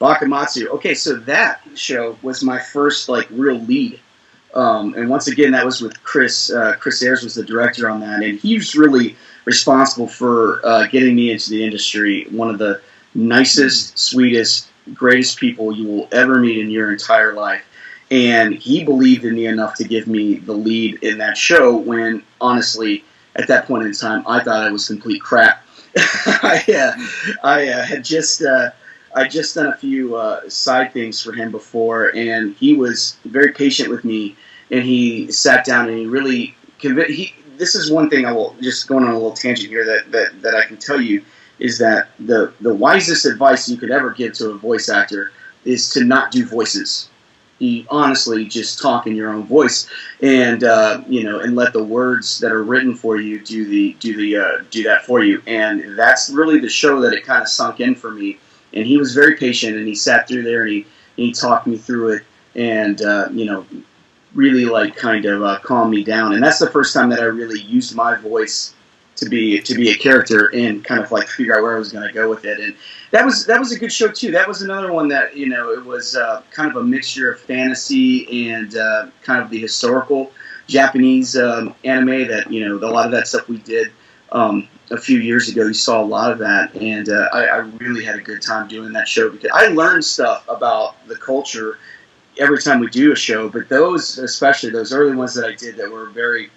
Wakamatsu. Okay, so that show was my first like real lead. And once again, that was with Chris. Chris Ayres was the director on that, and he was really responsible for getting me into the industry. One of the nicest, sweetest, greatest people you will ever meet in your entire life. And he believed in me enough to give me the lead in that show when, honestly, at that point in time, I thought I was complete crap. I had just done a few side things for him before, and he was very patient with me. And he sat down and he really this is one thing I will just going on a little tangent here that I can tell you is that the wisest advice you could ever give to a voice actor is to not do voices. You honestly just talk in your own voice, and and let the words that are written for you do that for you. And that's really the show that it kind of sunk in for me. And he was very patient, and he sat through there and he talked me through it, and really like kind of calmed me down. And that's the first time that I really used my voice to be a character and kind of like figure out where I was going to go with it. And that was a good show too. That was another one that it was kind of a mixture of fantasy and kind of the historical Japanese anime that a lot of that stuff we did a few years ago. You saw a lot of that, and I really had a good time doing that show because I learned stuff about the culture every time we do a show. But especially those early ones that I did that were very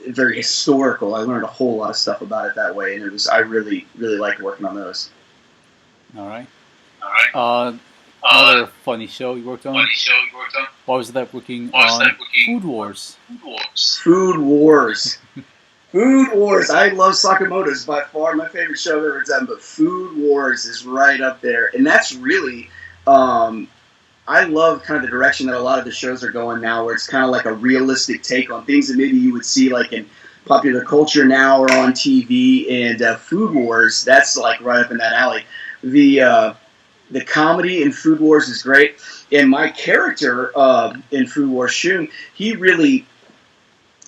very historical. I learned a whole lot of stuff about it that way, and I really liked working on those. All right. Another funny show you worked on. What was that working on? Food Wars. Food Wars. Food Wars. I love Sakamoto's by far my favorite show I've ever done, but Food Wars is right up there, and that's really. I love kind of the direction that a lot of the shows are going now, where it's kind of like a realistic take on things that maybe you would see like in popular culture now or on TV. And Food Wars, that's like right up in that alley. The comedy in Food Wars is great, and my character in Food Wars, Shun,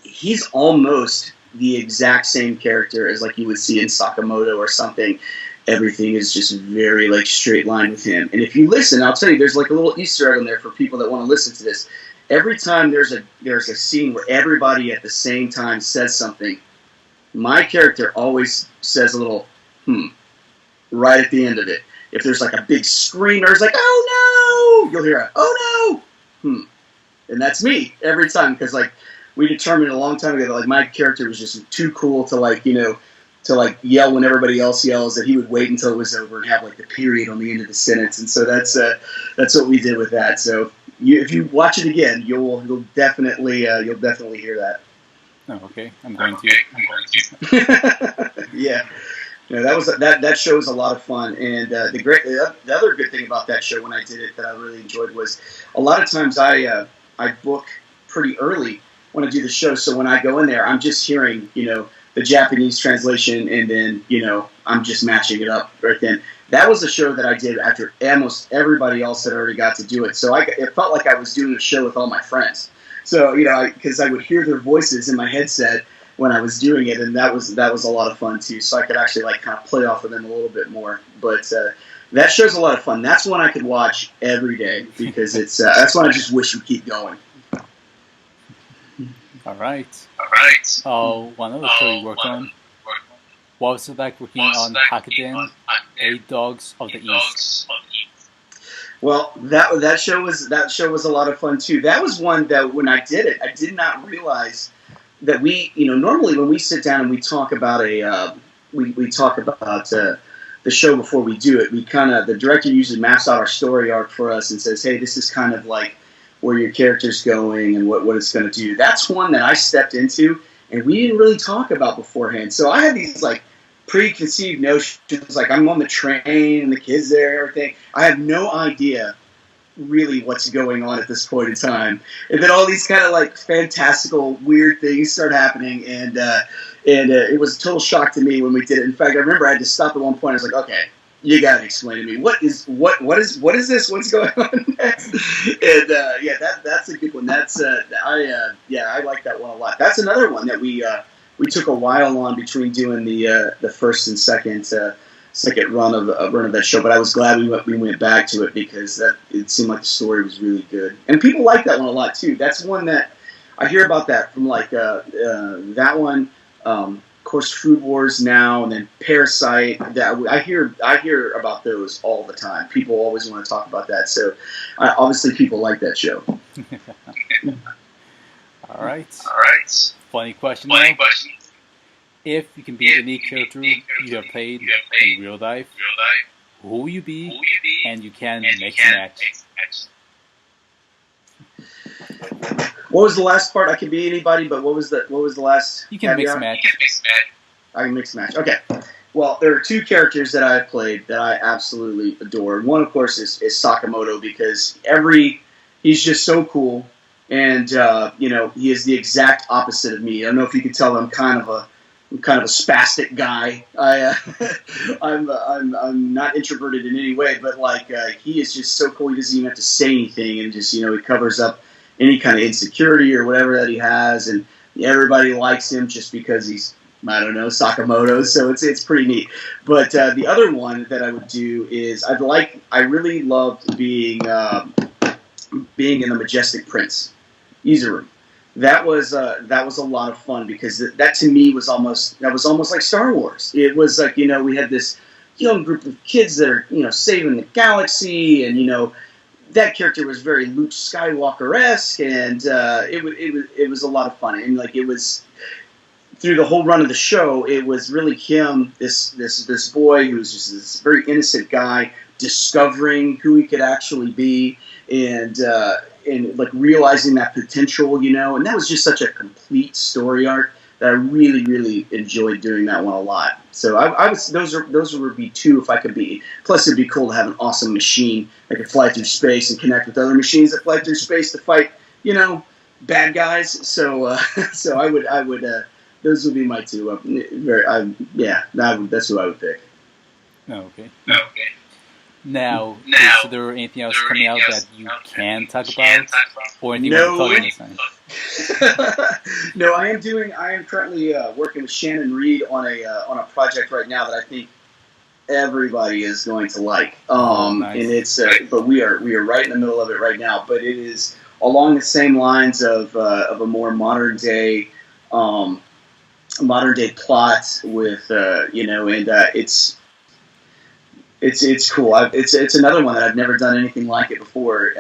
he's almost the exact same character as like you would see in Sakamoto or something. Everything is just very like straight line with him. And if you listen, I'll tell you, there's like a little Easter egg in there for people that want to listen to this. Every time there's a scene where everybody at the same time says something, my character always says a little right at the end of it. If there's like a big screamer, it's like, oh no, you'll hear a oh no, and that's me every time, because like we determined a long time ago that like my character was just too cool to like to like yell when everybody else yells, that he would wait until it was over and have like the period on the end of the sentence. And so that's what we did with that. So if you watch it again, you'll definitely hear that. Oh, okay. I'm going to. Yeah. That show was a lot of fun. And the other good thing about that show when I did it that I really enjoyed was a lot of times I book pretty early when I do the show. So when I go in there, I'm just hearing, the Japanese translation, and then, I'm just matching it up right then. That was a show that I did after almost everybody else had already got to do it. So it felt like I was doing a show with all my friends. So, because I would hear their voices in my headset when I was doing it, and that was a lot of fun too. So I could actually like kind of play off of them a little bit more. But that show's a lot of fun. That's one I could watch every day because that's one I just wish would keep going. All right. One other show you worked on. What was it like working on Hakuden, 8 Dogs of the East? Well, that show was a lot of fun too. That was one that when I did it, I did not realize that we, normally when we sit down and we talk about we talk about the show before we do it, the director usually maps out our story arc for us and says, hey, this is kind of like where your character's going and what it's going to do. That's one that I stepped into and we didn't really talk about beforehand. So I had these like preconceived notions, like I'm on the train and the kids there and everything. I have no idea really what's going on at this point in time. And then all these kind of like fantastical, weird things start happening, and it was a total shock to me when we did it. In fact, I remember I had to stop at one point. I was like, okay, you gotta explain to me what is this? What's going on next? And that's a good one. That's I like that one a lot. That's another one that we took a while on between doing the first and second second run of that show. But I was glad we went back to it because it seemed like the story was really good, and people like that one a lot too. That's one that I hear about that from like that one. Of course, Food Wars now, and then Parasite. That I hear about those all the time. People always want to talk about that. So obviously, people like that show. All right. Funny question. Now. If you can be any character you have played in real life, who will you be? And you can mix and match. What was the last part? I could be anybody, but what was the last? You can mix and match. I can mix and match. Okay. Well, there are two characters that I've played that I absolutely adore. One, of course, is Sakamoto because he's just so cool, and he is the exact opposite of me. I don't know if you can tell I'm kind of a spastic guy. I'm not introverted in any way, but he is just so cool. He doesn't even have to say anything, and just he covers up any kind of insecurity or whatever that he has, and everybody likes him just because he's, I don't know, Sakamoto. So it's pretty neat. But the other one that I would do is I really loved being in the Majestic Prince, Izuru. That was a lot of fun because that to me was almost like Star Wars. It was like we had this young group of kids that are saving the galaxy, and that character was very Luke Skywalker-esque, and it was a lot of fun. And it was through the whole run of the show, it was really him, this boy who was just this very innocent guy, discovering who he could actually be, and realizing that potential, and that was just such a complete story arc that I really, really enjoyed doing that one a lot. So those would be two if I could be. Plus, it'd be cool to have an awesome machine that could fly through space and connect with other machines that fly through space to fight, bad guys. So I would. Those would be my two. That's who I would pick. Okay. Now, is there anything else coming out that you can talk about, or anything you want to plug in? No, I am currently working with Shannon Reed on a project right now that I think everybody is going to like. Nice. And it's but we are right in the middle of it right now. But it is along the same lines of a more modern day plot with it's cool. It's another one that I've never done anything like it before.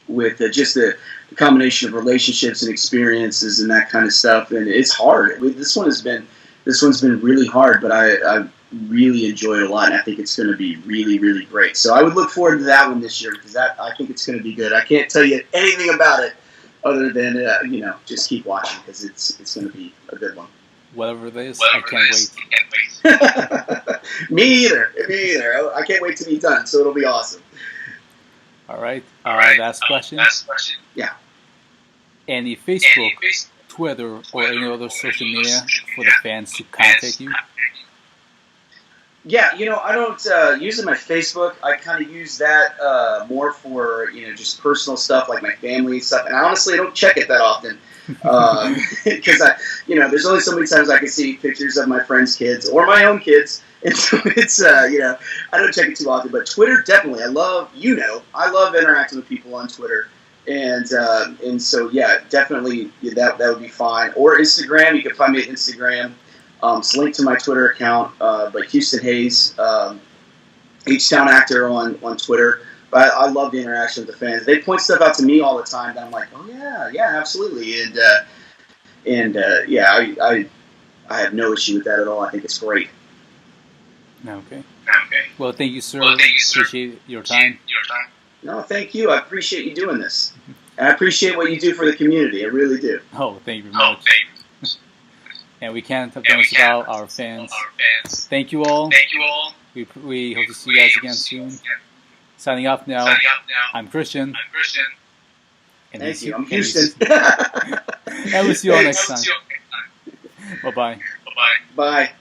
With just the combination of relationships and experiences and that kind of stuff, and it's hard. This one's been really hard, but I really enjoy it a lot, and I think it's going to be really, really great. So I would look forward to that one this year because I think it's going to be good. I can't tell you anything about it other than just keep watching because it's going to be a good one. Whatever it is, I can't wait. Me either. I can't wait to be done, so it'll be awesome. All right. Last question. Yeah. Any Facebook, Twitter, or any other social media for the fans to contact you? Yeah, I don't use my Facebook. I kind of use that more for just personal stuff like my family and stuff. And honestly, I don't check it that often because there's only so many times I can see pictures of my friends' kids or my own kids, and so it's I don't check it too often. But Twitter, definitely, I love interacting with people on Twitter, and so yeah, definitely that would be fine. Or Instagram, you can find me at Instagram. It's linked to my Twitter account, but Houston Hayes, H-Town Actor on Twitter. But I love the interaction with the fans. They point stuff out to me all the time that I'm like, oh yeah, absolutely, and I have no issue with that at all. I think it's great. Okay. Well, thank you, sir. Appreciate your time. No, thank you. I appreciate you doing this, and I appreciate what you do for the community. I really do. Oh, thank you very much. And we can't have done this without our fans. Thank you all. We hope to see you guys again soon. Signing off now. I'm Christian. And thank you. I'm Houston. And we'll see you all next time. Bye-bye. Bye.